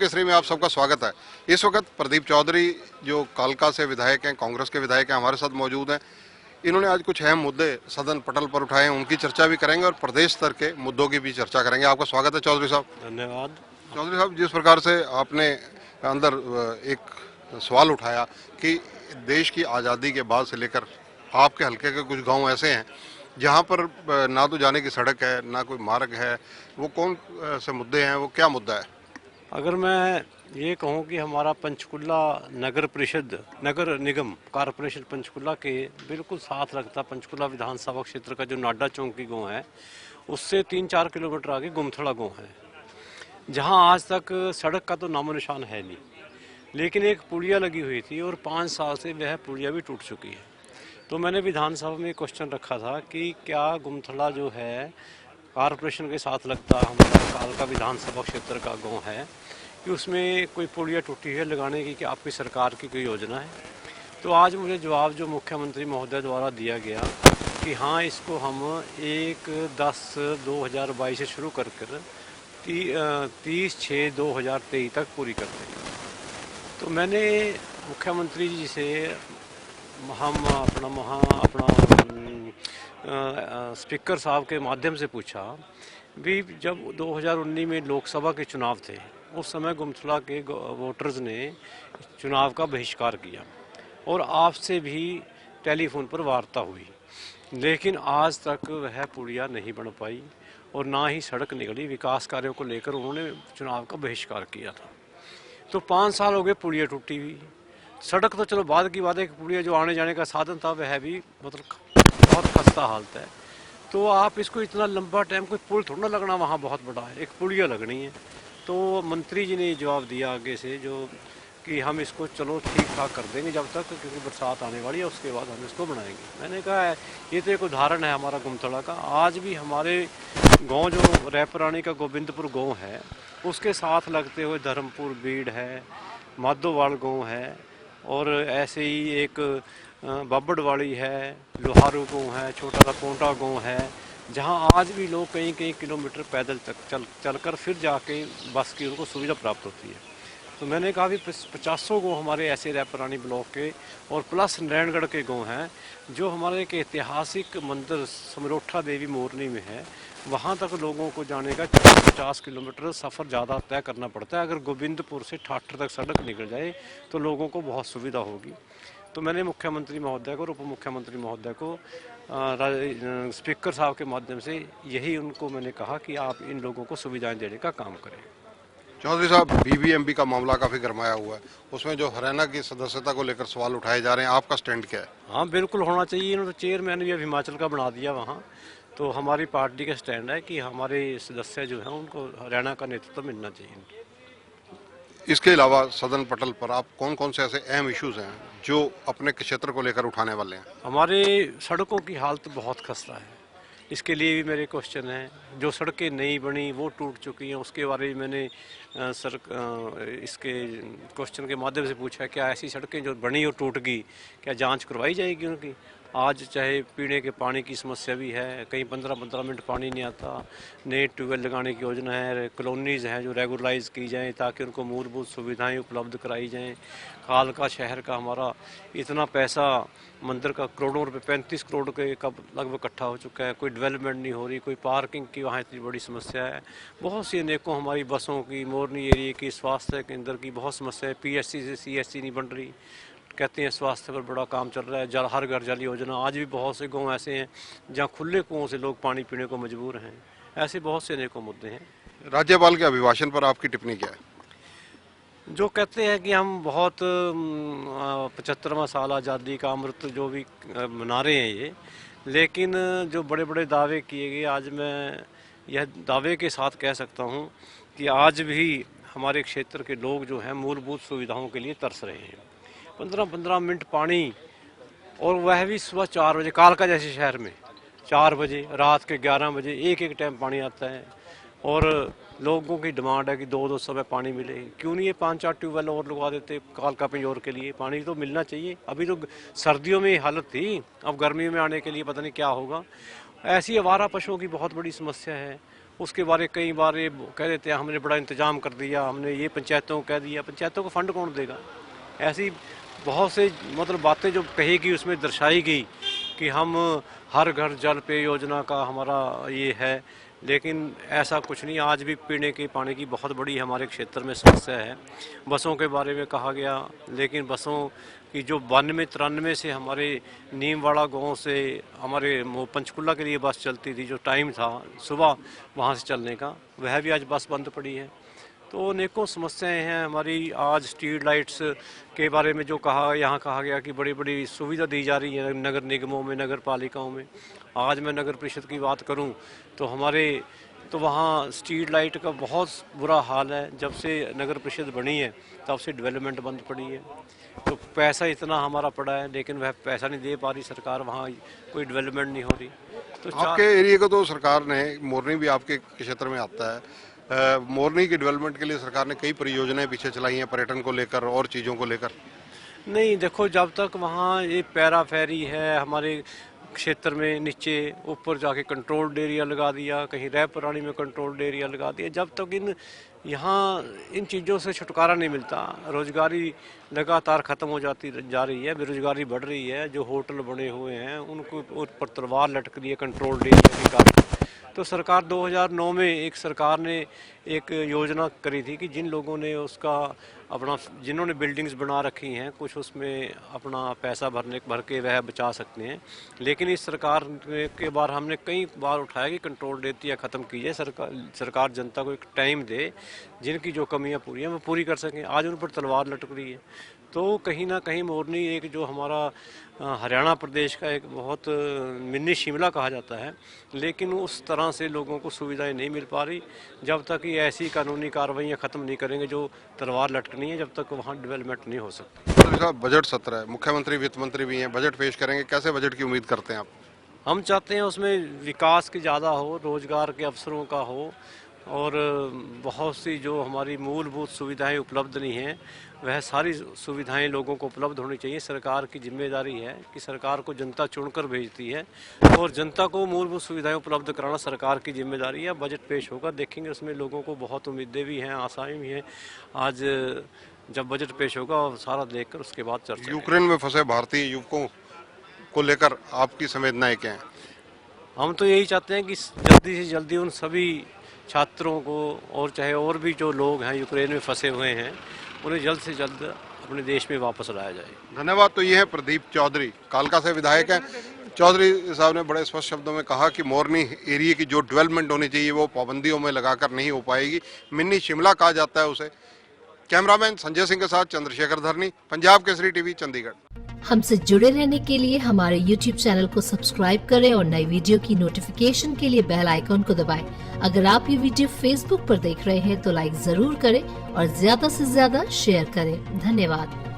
केसरी में आप सबका स्वागत है। इस वक्त प्रदीप चौधरी जो कालका से विधायक हैं, कांग्रेस के विधायक हैं, हमारे साथ मौजूद हैं। इन्होंने आज कुछ अहम मुद्दे सदन पटल पर उठाए हैं, उनकी चर्चा भी करेंगे और प्रदेश स्तर के मुद्दों की भी चर्चा करेंगे। आपका स्वागत है चौधरी साहब। धन्यवाद। चौधरी साहब, जिस प्रकार से आपने अंदर एक सवाल उठाया कि देश की आज़ादी के बाद से लेकर आपके हल्के के कुछ गाँव ऐसे हैं जहाँ पर ना तो जाने की सड़क है, ना कोई मार्ग है, वो कौन से मुद्दे हैं, वो क्या मुद्दा है? अगर मैं ये कहूँ कि हमारा पंचकुला नगर परिषद नगर निगम कॉरपोरेशन पंचकुला के बिल्कुल साथ लगता पंचकुला विधानसभा क्षेत्र का जो नाडा चौक की गाँव है, उससे 3-4 किलोमीटर आगे गुमथड़ा गाँव है, जहाँ आज तक सड़क का तो नामो निशान है नहीं। लेकिन एक पुलिया लगी हुई थी और 5 साल से वह पुलिया भी टूट चुकी है। तो मैंने विधानसभा में क्वेश्चन रखा था कि क्या गुमथड़ा जो है कॉरपोरेशन के साथ लगता हमारा कालका विधानसभा क्षेत्र का गांव है कि उसमें कोई पुलिया टूटी है लगाने की, कि आपकी सरकार की कोई योजना है? तो आज मुझे जवाब जो मुख्यमंत्री महोदय द्वारा दिया गया कि हाँ, इसको हम 1/10/2022 से शुरू कर 30/6/2023 तक पूरी कर देंगे। तो मैंने मुख्यमंत्री जी से हम अपना स्पीकर साहब के माध्यम से पूछा भी, जब 2019 में लोकसभा के चुनाव थे उस समय गुमथड़ा के वोटर्स ने चुनाव का बहिष्कार किया और आपसे भी टेलीफोन पर वार्ता हुई, लेकिन आज तक वह पुलिया नहीं बन पाई और ना ही सड़क निकली। विकास कार्यों को लेकर उन्होंने चुनाव का बहिष्कार किया था। तो 5 साल हो गए पुलिया टूटी हुई। सड़क तो चलो बाद की बात है, पुलिया जो आने जाने का साधन था वह भी मतलब बहुत खस्ता हालत है। तो आप इसको इतना लंबा टाइम, कोई पुल थोड़ा ना लगना वहाँ बहुत बड़ा है, एक पुलिया लगनी है। तो मंत्री जी ने जवाब दिया आगे से जो कि हम इसको चलो ठीक ठाक कर देंगे जब तक, क्योंकि बरसात आने वाली है, उसके बाद हम इसको बनाएंगे। मैंने कहा है ये तो एक उदाहरण है हमारा गुमथड़ा का। आज भी हमारे गांव जो रैपरानी का गोविंदपुर गांव है, उसके साथ लगते हुए धर्मपुर बीड़ है, माधोवाल गांव है, और ऐसे ही एक बाबड़वाड़ी है, लोहारू गाँव है, छोटा सा पोंटा गाँव है, जहाँ आज भी लोग कई कई किलोमीटर पैदल चलकर फिर जाके बस की उनको सुविधा प्राप्त होती है। तो मैंने कहा भी 50 गाँव हमारे ऐसे रैपरानी ब्लॉक के और प्लस नारायणगढ़ के गाँव हैं जो हमारे एक ऐतिहासिक मंदिर समरोठा देवी मोरनी में है। वहाँ तक लोगों को जाने का 40-50 किलोमीटर सफ़र ज़्यादा तय करना पड़ता है। अगर गोविंदपुर से ठाठर तक सड़क निकल जाए तो लोगों को बहुत सुविधा होगी। तो मैंने मुख्यमंत्री महोदय को और उप मुख्यमंत्री महोदय को स्पीकर साहब के माध्यम से यही उनको मैंने कहा कि आप इन लोगों को सुविधाएं देने का काम करें। चौधरी साहब, बीबीएमबी का मामला काफी गरमाया हुआ है, उसमें जो हरियाणा की सदस्यता को लेकर सवाल उठाए जा रहे हैं, आपका स्टैंड क्या है? हाँ, बिल्कुल होना चाहिए। इन्होंने तो चेयरमैन भी अब हिमाचल का बना दिया वहाँ। तो हमारी पार्टी का स्टैंड है कि हमारे सदस्य जो हैं उनको हरियाणा का नेतृत्व मिलना चाहिए। इसके अलावा सदन पटल पर आप कौन कौन से ऐसे अहम इश्यूज हैं जो अपने क्षेत्र को लेकर उठाने वाले हैं? हमारे सड़कों की हालत बहुत खस्ता है, इसके लिए भी मेरे क्वेश्चन हैं। जो सड़कें नहीं बनी वो टूट चुकी हैं, उसके बारे में मैंने इसके क्वेश्चन के माध्यम से पूछा क्या ऐसी सड़कें जो बनी और टूट गई, क्या जांच करवाई जाएगी उनकी? आज चाहे पीने के पानी की समस्या भी है, कहीं 15-15 मिनट पानी नहीं आता। नए ट्यूबवेल लगाने की योजना है, कॉलोनीज़ हैं जो रेगुलराइज की जाएँ ताकि उनको मूलभूत सुविधाएं उपलब्ध कराई जाएँ। कालका शहर का हमारा इतना पैसा मंदिर का करोड़ों रुपए, 35 करोड़ के कब लगभग इकट्ठा हो चुका है, कोई डेवलपमेंट नहीं हो रही, कोई पार्किंग की वहाँ इतनी बड़ी समस्या है। बहुत सी अनेकों हमारी बसों की, मोरनी एरिया की, स्वास्थ्य केंद्र की बहुत समस्या है। पीएससी से सीएससी नहीं बन रही, कहते हैं स्वास्थ्य पर बड़ा काम चल रहा है। जल हर घर जल योजना, आज भी बहुत से गाँव ऐसे हैं जहाँ खुले कुओं से लोग पानी पीने को मजबूर हैं। ऐसे बहुत से अनेकों मुद्दे हैं। राज्यपाल के अभिभाषण पर आपकी टिप्पणी क्या है? जो कहते हैं कि हम बहुत 75वां साल आज़ादी का अमृत जो भी मना रहे हैं ये, लेकिन जो बड़े बड़े दावे किए गए, आज मैं यह दावे के साथ कह सकता हूँ कि आज भी हमारे क्षेत्र के लोग जो हैं मूलभूत सुविधाओं के लिए तरस रहे हैं। 15-15 मिनट पानी, और वह भी सुबह 4 बजे, कालका जैसे शहर में 4 बजे, रात के 11 बजे एक एक टाइम पानी आता है। और लोगों की डिमांड है कि 2-2 समय पानी मिले। क्यों नहीं ये 5-4 ट्यूबवेल और लगवा देते कालका पिंजौर के लिए? पानी तो मिलना चाहिए। अभी तो सर्दियों में हालत थी, अब गर्मी में आने के लिए पता नहीं क्या होगा। ऐसी आवारा पशुओं की बहुत बड़ी समस्या है। उसके बारे कई बार ये कह देते हैं हमने बड़ा इंतजाम कर दिया, हमने ये पंचायतों को कह दिया। पंचायतों को फंड कौन देगा? ऐसी बहुत से मतलब बातें जो कही गई उसमें दर्शाई गई कि हम हर घर जल पेय योजना का हमारा ये है, लेकिन ऐसा कुछ नहीं। आज भी पीने के पानी की बहुत बड़ी हमारे क्षेत्र में समस्या है। बसों के बारे में कहा गया, लेकिन बसों की जो 92-93 से हमारे नीमवाड़ा गांव से हमारे पंचकुला के लिए बस चलती थी, जो टाइम था सुबह वहां से चलने का, वह भी आज बस बंद पड़ी है। तो अनेकों समस्याएं हैं हमारी। आज स्ट्रीट लाइट्स के बारे में जो यहाँ कहा गया कि बड़ी बड़ी सुविधा दी जा रही है नगर निगमों में, नगर पालिकाओं में। आज मैं नगर परिषद की बात करूं तो वहाँ स्ट्रीट लाइट का बहुत बुरा हाल है। जब से नगर परिषद बनी है तब से डेवलपमेंट बंद पड़ी है। तो पैसा इतना हमारा पड़ा है, लेकिन वह पैसा नहीं दे पा रही सरकार, वहाँ कोई डेवलपमेंट नहीं हो रही। तो आपके एरिया को तो सरकार ने, मोरनी भी आपके क्षेत्र में आता है, मोरनी की डेवलपमेंट के लिए सरकार ने कई परियोजनाएं पीछे चलाई हैं, पर्यटन को लेकर और चीज़ों को लेकर। नहीं, देखो जब तक वहाँ ये पैरा फेरी है हमारे क्षेत्र में, नीचे ऊपर जाके कंट्रोल्ड एरिया लगा दिया, कहीं रैप पुरानी में कंट्रोल्ड एरिया लगा दिया, जब तक यहाँ इन चीज़ों से छुटकारा नहीं मिलता, रोजगारी लगातार ख़त्म हो जाती जा रही है, बेरोजगारी बढ़ रही है। जो होटल बने हुए हैं उनको ऊपर तलवार लटक रही है कंट्रोल्ड एरिया के कारण। तो सरकार 2009 में एक सरकार ने एक योजना करी थी कि जिन लोगों ने जिन्होंने बिल्डिंग्स बना रखी हैं, कुछ उसमें अपना पैसा भर के वह बचा सकते हैं। लेकिन इस सरकार के बार हमने कई बार उठाया कि कंट्रोल एरिया ख़त्म कीजिए, सरकार जनता को एक टाइम दे, जिनकी जो कमियां पूरी हैं वो पूरी कर सकें। आज उन पर तलवार लटक रही है। तो कहीं ना कहीं मोरनी एक जो हमारा हरियाणा प्रदेश का एक बहुत मिनी शिमला कहा जाता है, लेकिन उस तरह से लोगों को सुविधाएं नहीं मिल पा रही। जब तक ये ऐसी कानूनी कार्रवाइयाँ ख़त्म नहीं करेंगे जो तलवार लटकनी है, जब तक वहाँ डेवलपमेंट नहीं हो सकती। तो बजट सत्र है, मुख्यमंत्री वित्त मंत्री भी हैं, बजट पेश करेंगे, कैसे बजट की उम्मीद करते हैं आप? हम चाहते हैं उसमें विकास की ज़्यादा हो, रोजगार के अवसरों का हो, और बहुत सी जो हमारी मूलभूत सुविधाएं उपलब्ध नहीं हैं वह सारी सुविधाएं लोगों को उपलब्ध होनी चाहिए। सरकार की जिम्मेदारी है कि सरकार को जनता चुनकर भेजती है और जनता को मूलभूत सुविधाएं उपलब्ध कराना सरकार की जिम्मेदारी है। बजट पेश होगा, देखेंगे, उसमें लोगों को बहुत उम्मीदें भी हैं, आशाएं भी हैं। आज जब बजट पेश होगा सारा देखकर उसके बाद चर्चा। यूक्रेन में फंसे भारतीय युवकों को लेकर आपकी संवेदनाएं क्या हैं? हम तो यही चाहते हैं कि जल्दी से जल्दी उन सभी छात्रों को, और चाहे और भी जो लोग हैं यूक्रेन में फंसे हुए हैं, उन्हें जल्द से जल्द अपने देश में वापस लाया जाए। धन्यवाद। तो ये है प्रदीप चौधरी, कालका से विधायक हैं। चौधरी साहब ने बड़े स्पष्ट शब्दों में कहा कि मोरनी एरिया की जो डेवलपमेंट होनी चाहिए वो पाबंदियों में लगाकर नहीं हो पाएगी, मिनी शिमला कहा जाता है उसे। कैमरामैन संजय सिंह के साथ चंद्रशेखर धरनी, पंजाब केसरी टीवी, चंडीगढ़। हमसे जुड़े रहने के लिए हमारे YouTube चैनल को सब्सक्राइब करें और नई वीडियो की नोटिफिकेशन के लिए बेल आइकॉन को दबाएं। अगर आप ये वीडियो Facebook पर देख रहे हैं तो लाइक जरूर करें और ज्यादा से ज्यादा शेयर करें। धन्यवाद।